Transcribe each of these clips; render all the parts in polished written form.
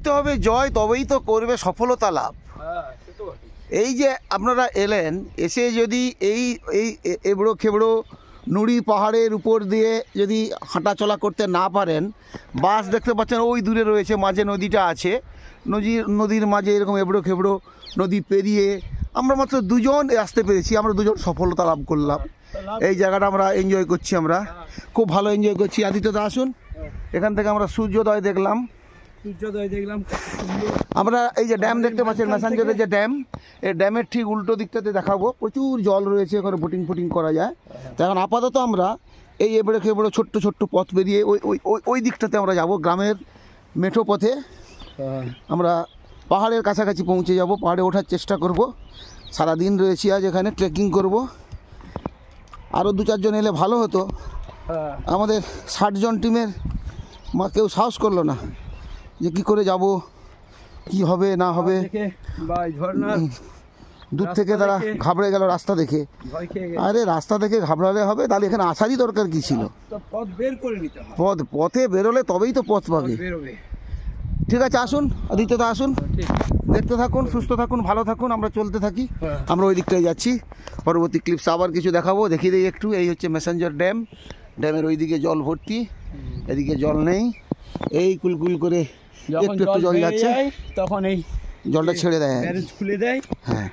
করতে হবে জয়, তবেই তো করবে সফলতা লাভ। এই যে আপনারা এলেন, এসে যদি এই এই এবড়ো খেবড়ো নুড়ি পাহাড়ের উপর দিয়ে যদি হাঁটাচলা করতে না পারেন, বাস দেখতে পাচ্ছেন ওই দূরে রয়েছে, মাঝে নদীটা আছে, নদীর মাঝে এরকম এবড়ো খেবড়ো নদী পেরিয়ে আমরা মাত্র দুজন আসতে পেরেছি, আমরা দুজন সফলতা লাভ করলাম। এই জায়গাটা আমরা এনজয় করছি, আমরা খুব ভালো এনজয় করছি। আদিত্যদা আসুন, এখান থেকে আমরা সূর্যোদয় দেখলাম। আমরা এই যে ড্যাম দেখতে পাচ্ছেন, ম্যাসাঞ্জরের যে ড্যাম, এই ড্যামের ঠিক উল্টো দিকটাতে দেখাবো, প্রচুর জল রয়েছে, ওখানে বোটিং ফোটিং করা যায়। তো এখন আপাতত আমরা এই এবড়ে খেবড়ে ছোট্ট ছোট্ট পথ বেরিয়ে ওই দিকটাতে আমরা যাব, গ্রামের মেঠো পথে আমরা পাহাড়ের কাছাকাছি পৌঁছে যাব, পাহাড়ে ওঠার চেষ্টা করব। সারাদিন রয়েছি আজ এখানে, ট্রেকিং করব। আরও 2-4 জন এলে ভালো হতো, আমাদের 60 জন টিমের কেউ সাহস করলো না যে কি করে যাব, কি হবে না হবে। দূর থেকে তারা ঘাবড়ে গেল রাস্তা দেখে। আরে রাস্তা দেখে ঘাবড়ালে হবে? তাহলে এখানে আসারই দরকার কি ছিল? পথে বেরোলে তবেই তো পথ পাবে। ঠিক আছে, আসুন আদিত্যদা, আসুন, দেখতে থাকুন, সুস্থ থাকুন, ভালো থাকুন, আমরা চলতে থাকি। আমরা ওই দিকটায় যাচ্ছি, পরবর্তী ক্লিপস আবার কিছু দেখাবো, দেখিয়ে দিই একটু। এই হচ্ছে ম্যাসাঞ্জর ড্যাম, ড্যামের ওই দিকে জল ভর্তি, এদিকে জল নেই। এই কুলকুল করে একটু একটু জল যাচ্ছে, তখন এই জলটা ছেড়ে দেয়, খুলে দেয়। হ্যাঁ,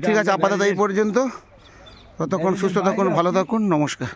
ঠিক আছে, আপাতত এই পর্যন্ত। ততক্ষণ সুস্থ থাকুন, ভালো থাকুন, নমস্কার।